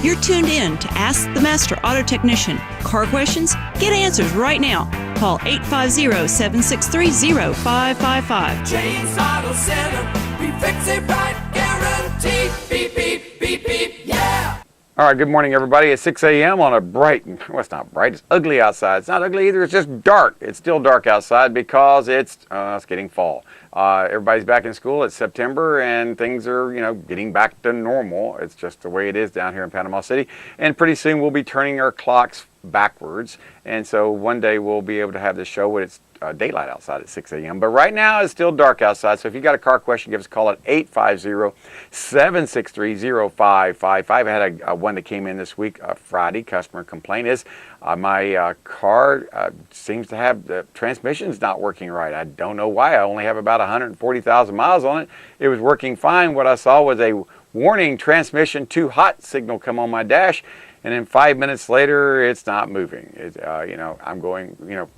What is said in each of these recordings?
You're tuned in to Ask the Master Auto Technician. Car questions? Get answers right now. Call 850-763-0555. James Auto Center, we fix it right, guaranteed. Beep, beep, beep, beep, yeah! All right, good morning, everybody. It's 6 a.m. on a bright, well, it's not bright, it's ugly outside. It's not ugly either, it's just dark. It's still dark outside because it's getting fall. Everybody's back in school. It's September, and things are, getting back to normal. It's just the way it is down here in Panama City. And pretty soon we'll be turning our clocks backwards. And so one day we'll be able to have this show when it's daylight outside at 6 a.m. But right now it's still dark outside. So if you got a car question, give us a call at 850-763-0555. I had one that came in this week, Friday. Customer complaint is my car seems to have the transmission's not working right. I don't know why. I only have about 140,000 miles on it. It was working fine. What I saw was a warning transmission too hot signal come on my dash. And then 5 minutes later, it's not moving. I'm going,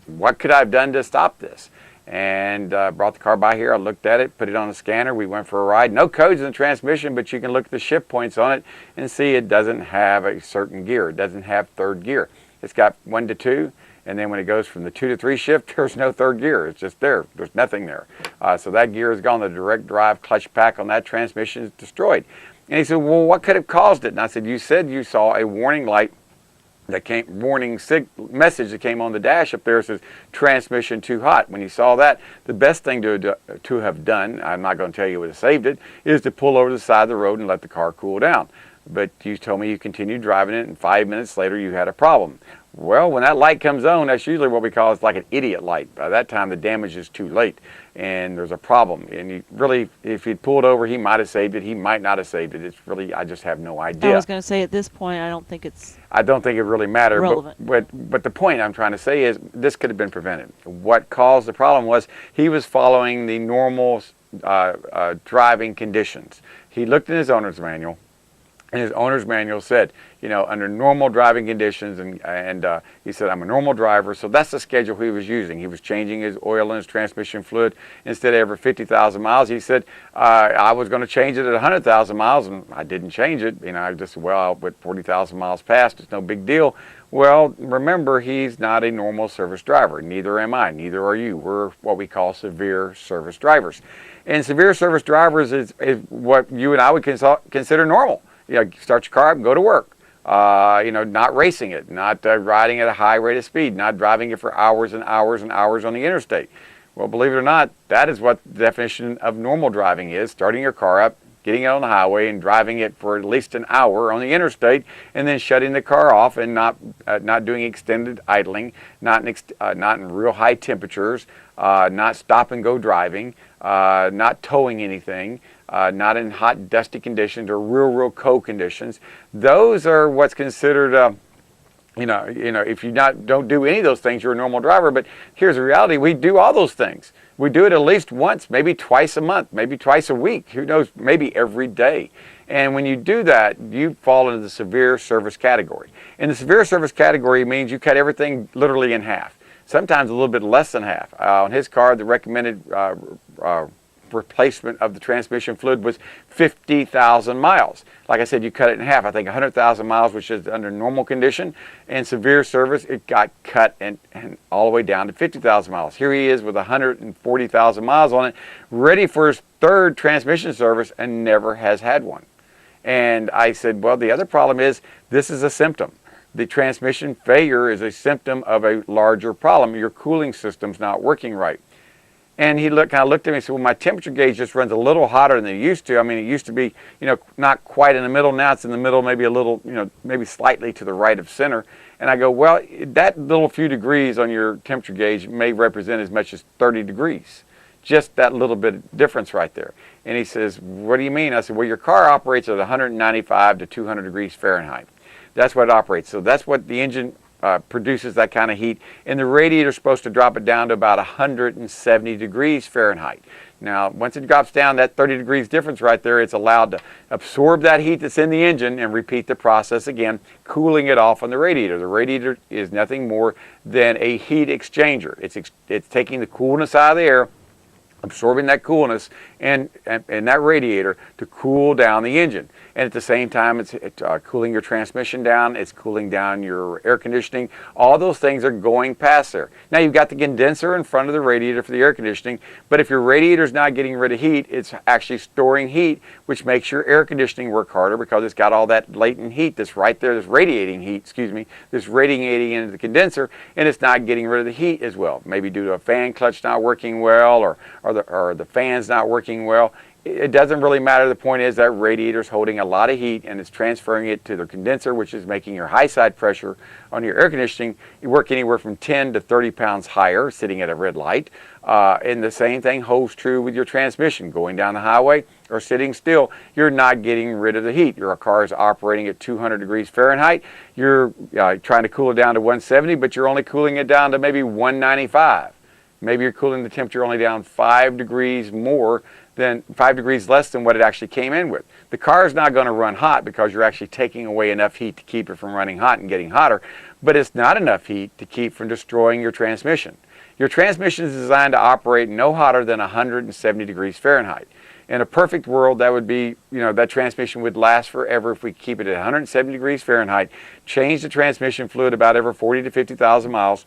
what could I have done to stop this? And brought the car by here. I looked at it, put it on the scanner. We went for a ride. No codes in the transmission, but you can look at the shift points on it and see it doesn't have a certain gear. It doesn't have third gear. It's got 1 to 2, and then when it goes from the 2 to 3 shift, there's no third gear. It's just there. There's nothing there. So that gear is gone. The direct drive clutch pack on that transmission is destroyed. And he said, well, what could have caused it? And I said, you said you saw a warning light that came, message that came on the dash up there. It says, transmission too hot. When you saw that, the best thing to have done, I'm not going to tell you would have saved it, is to pull over the side of the road and let the car cool down. But you told me you continued driving it, and 5 minutes later you had a problem. Well, when that light comes on, that's usually what we call it's like an idiot light. By that time, the damage is too late, and there's a problem. And you really, if he'd pulled over, he might have saved it. He might not have saved it. It's really, I just have no idea. I was going to say, at this point, I don't think it really matters. Relevant. But the point I'm trying to say is this could have been prevented. What caused the problem was he was following the normal driving conditions. He looked in his owner's manual. And his owner's manual said, under normal driving conditions, and he said, I'm a normal driver, so that's the schedule he was using. He was changing his oil and his transmission fluid instead of every 50,000 miles. He said, I was going to change it at 100,000 miles, and I didn't change it. I just said, well, with 40,000 miles past, it's no big deal. Well, remember, he's not a normal service driver. Neither am I. Neither are you. We're what we call severe service drivers. And severe service drivers is what you and I would consider normal. Start your car up and go to work. Not racing it, not riding at a high rate of speed, not driving it for hours and hours and hours on the interstate. Well, believe it or not, that is what the definition of normal driving is: starting your car up, getting it on the highway, and driving it for at least an hour on the interstate, and then shutting the car off and not doing extended idling, not in real high temperatures, not stop and go driving, not towing anything. Not in hot, dusty conditions or real cold conditions. Those are what's considered, if you don't do any of those things, you're a normal driver. But here's the reality: we do all those things. We do it at least once, maybe twice a month, maybe twice a week. Who knows? Maybe every day. And when you do that, you fall into the severe service category. And the severe service category means you cut everything literally in half. Sometimes a little bit less than half. On his car, the recommended replacement of the transmission fluid was 50,000 miles. Like I said, you cut it in half. I think 100,000 miles, which is under normal condition, and severe service, it got cut and all the way down to 50,000 miles. Here he is with 140,000 miles on it, ready for his third transmission service, and never has had one. And I said, well, the other problem is this is a symptom. The transmission failure is a symptom of a larger problem. Your cooling system's not working right. And he kind of looked at me and said, well, my temperature gauge just runs a little hotter than it used to. I mean, it used to be, not quite in the middle. Now it's in the middle, maybe a little, maybe slightly to the right of center. And I go, well, that little few degrees on your temperature gauge may represent as much as 30 degrees. Just that little bit of difference right there. And he says, what do you mean? I said, well, your car operates at 195 to 200 degrees Fahrenheit. That's what it operates. So that's what the engine produces, that kind of heat, and the radiator is supposed to drop it down to about 170 degrees Fahrenheit. Now, once it drops down that 30 degrees difference right there, it's allowed to absorb that heat that's in the engine and repeat the process again, cooling it off on the radiator. The radiator is nothing more than a heat exchanger. It's taking the coolness out of the air, absorbing that coolness and that radiator to cool down the engine. And at the same time, it's cooling your transmission down, it's cooling down your air conditioning. All those things are going past there. Now you've got the condenser in front of the radiator for the air conditioning, but if your radiator is not getting rid of heat, it's actually storing heat, which makes your air conditioning work harder because it's got all that latent heat that's right there, that's radiating heat, that's radiating into the condenser, and it's not getting rid of the heat as well. Maybe due to a fan clutch not working well, or the fan's not working well. It doesn't really matter. The point is that radiator is holding a lot of heat and it's transferring it to the condenser, which is making your high side pressure on your air conditioning work anywhere from 10 to 30 pounds higher, sitting at a red light. And the same thing holds true with your transmission. Going down the highway or sitting still, you're not getting rid of the heat. Your car is operating at 200 degrees Fahrenheit. You're trying to cool it down to 170, but you're only cooling it down to maybe 195. Maybe you're cooling the temperature only down 5 degrees less than what it actually came in with. The car is not going to run hot because you're actually taking away enough heat to keep it from running hot and getting hotter, but it's not enough heat to keep from destroying your transmission. Your transmission is designed to operate no hotter than 170 degrees Fahrenheit. In a perfect world, that would be, that transmission would last forever if we keep it at 170 degrees Fahrenheit, change the transmission fluid about every 40 to 50,000 miles.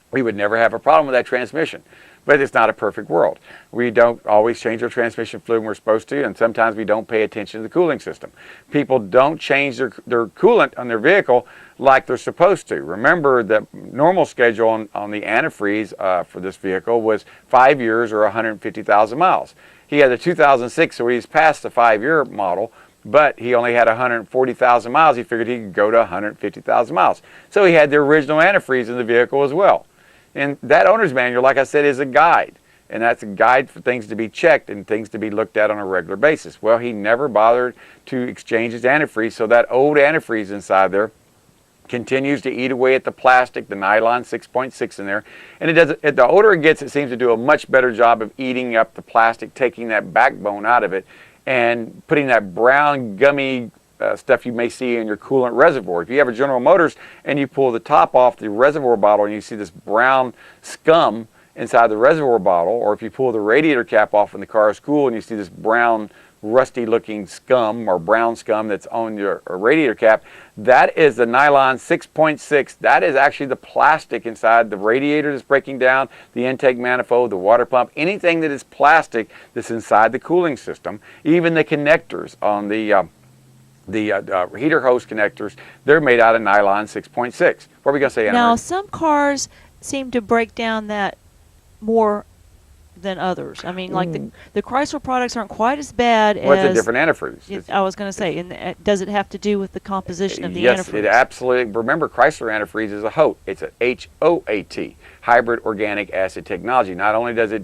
We would never have a problem with that transmission. But it's not a perfect world. We don't always change our transmission fluid when we're supposed to, and sometimes we don't pay attention to the cooling system. People don't change their coolant on their vehicle like they're supposed to. Remember, the normal schedule on the antifreeze for this vehicle was 5 years or 150,000 miles. He had a 2006, so he's past the 5-year model, but he only had 140,000 miles. He figured he could go to 150,000 miles. So he had the original antifreeze in the vehicle as well. And that owner's manual, like I said, is a guide. And that's a guide for things to be checked and things to be looked at on a regular basis. Well, he never bothered to exchange his antifreeze, so that old antifreeze inside there continues to eat away at the plastic, the nylon 6.6 in there. And the older it gets, it seems to do a much better job of eating up the plastic, taking that backbone out of it, and putting that brown, gummy stuff you may see in your coolant reservoir. If you have a General Motors and you pull the top off the reservoir bottle and you see this brown scum inside the reservoir bottle, or if you pull the radiator cap off when the car is cool and you see this brown, rusty looking scum or brown scum that's on your radiator cap, that is the nylon 6.6. That is actually the plastic inside the radiator that's breaking down, the intake manifold, the water pump, anything that is plastic that's inside the cooling system, even the connectors on the heater hose connectors, they're made out of nylon 6.6. What are we going to say, Anna? Now, some cars seem to break down that more than others. I mean, like the Chrysler products aren't quite as bad as... Well, it's a different antifreeze. I was going to say, and does it have to do with the composition of the yes, antifreeze? Yes, it absolutely... Remember, Chrysler antifreeze is a HOAT. It's a HOAT, hybrid organic acid technology. Not only does it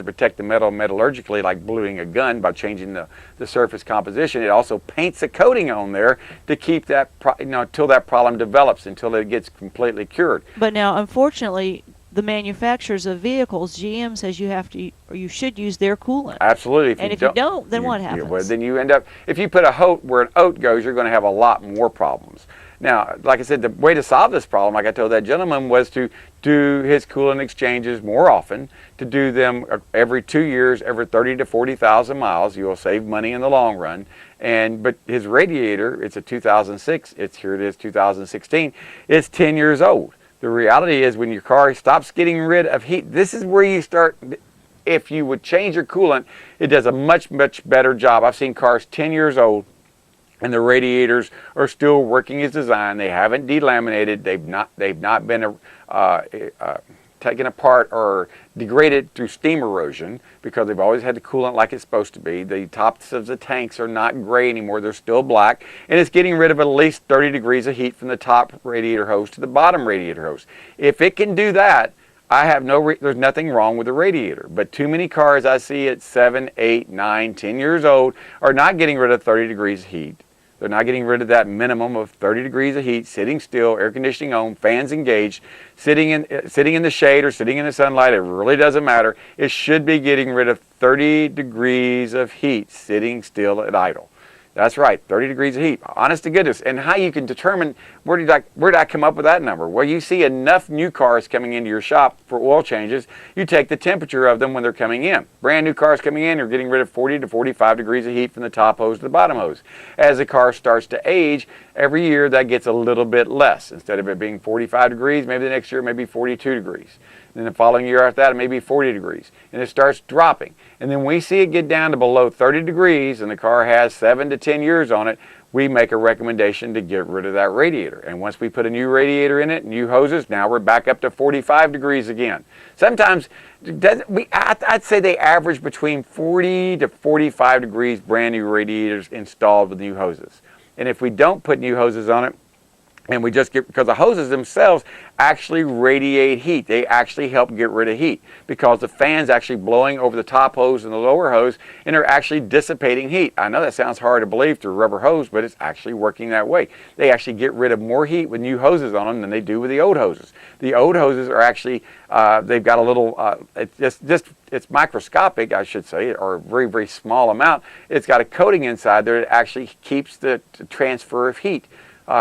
protect the metal metallurgically, like bluing a gun by changing the surface composition, it also paints a coating on there to keep that, until that problem develops, until it gets completely cured. But now, unfortunately, the manufacturers of vehicles, GM says you should use their coolant. Absolutely. If you don't, then what happens? Well, then you end up, if you put a HOAT where an oat goes, you're going to have a lot more problems. Now, like I said, the way to solve this problem, like I told that gentleman, was to do his coolant exchanges more often, to do them every 2 years, every 30 to 40,000 miles. You will save money in the long run. But his radiator, it's a 2006, here it is 2016, it's 10 years old. The reality is when your car stops getting rid of heat, this is where you start. If you would change your coolant, it does a much, much better job. I've seen cars 10 years old and the radiators are still working as designed. They haven't delaminated. They've not been taken apart or degraded through steam erosion because they've always had the coolant like it's supposed to be. The tops of the tanks are not gray anymore. They're still black, and it's getting rid of at least 30 degrees of heat from the top radiator hose to the bottom radiator hose. If it can do that, there's nothing wrong with the radiator. But too many cars I see at 7, 8, 9, 10 years old are not getting rid of 30 degrees of heat. They're not getting rid of that minimum of 30 degrees of heat, sitting still, air conditioning on, fans engaged, sitting in the shade or sitting in the sunlight. It really doesn't matter. It should be getting rid of 30 degrees of heat, sitting still at idle. That's right, 30 degrees of heat. Honest to goodness. And how you can determine, where did I come up with that number? Well, you see enough new cars coming into your shop for oil changes, you take the temperature of them when they're coming in. Brand new cars coming in, you're getting rid of 40 to 45 degrees of heat from the top hose to the bottom hose. As the car starts to age, every year that gets a little bit less. Instead of it being 45 degrees, maybe the next year it may be 42 degrees. Then the following year after that, it may be 40 degrees. And it starts dropping. And then we see it get down to below 30 degrees and the car has 7 to 10 years on it, we make a recommendation to get rid of that radiator. And once we put a new radiator in it, new hoses, now we're back up to 45 degrees again. Sometimes, I'd say they average between 40 to 45 degrees brand new radiators installed with new hoses. And if we don't put new hoses on it, and we just get, because the hoses themselves actually radiate heat. They actually help get rid of heat because the fan's actually blowing over the top hose and the lower hose and they're actually dissipating heat. I know that sounds hard to believe through a rubber hose, but it's actually working that way. They actually get rid of more heat with new hoses on them than they do with the old hoses. The old hoses are actually, they've got a little, it's microscopic, I should say, or a very, very small amount. It's got a coating inside there that actually keeps the transfer of heat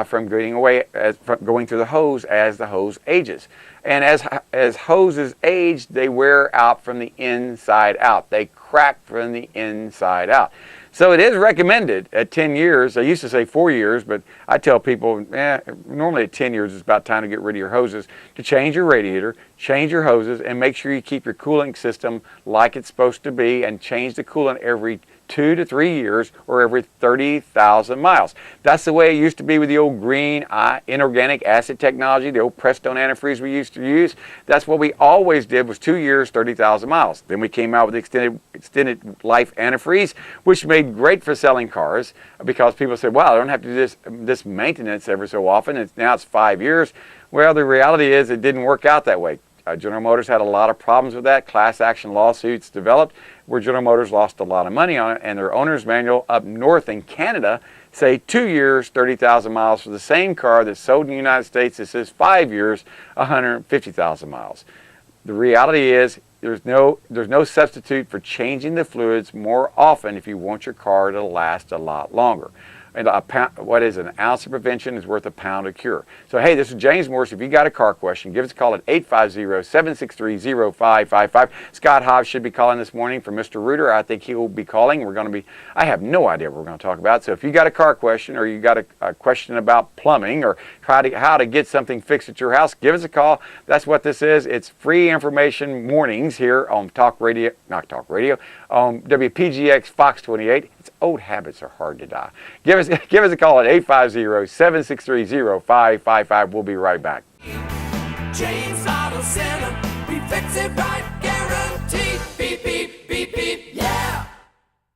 from going through the hose as the hose ages. And as hoses age, they wear out from the inside out. They crack from the inside out. So it is recommended at 10 years. I used to say 4 years, but I tell people, normally at 10 years it's about time to get rid of your hoses, to change your radiator, change your hoses, and make sure you keep your cooling system like it's supposed to be, and change the coolant every 2 to 3 years or every 30,000 miles. That's the way it used to be with the old green inorganic acid technology, the old Prestone antifreeze we used to use. That's what we always did, was 2 years, 30,000 miles. Then we came out with the extended life antifreeze, which made great for selling cars because people said, wow, I don't have to do this maintenance every so often. Now it's 5 years. Well, the reality is it didn't work out that way. General Motors had a lot of problems with that. Class action lawsuits developed where General Motors lost a lot of money on it, and their owner's manual up north in Canada say 2 years, 30,000 miles for the same car that's sold in the United States. It says 5 years, 150,000 miles. The reality is there's no substitute for changing the fluids more often if you want your car to last a lot longer. And what is an ounce of prevention is worth a pound of cure. So hey, this is James Morris. If you got a car question, give us a call at 850-763-0555. Scott Hobbs should be calling this morning for Mr. Reuter. I think he will be calling. I have no idea what we're going to talk about. So if you got a car question or you got a question about plumbing or how to get something fixed at your house, give us a call. That's what this is. It's free information mornings here on on WPGX Fox 28. Old habits are hard to die. Give us a call at 850-763-0555. We'll be right back. James Auto Center, we fix it right, guaranteed. Beep, beep, beep, beep, yeah.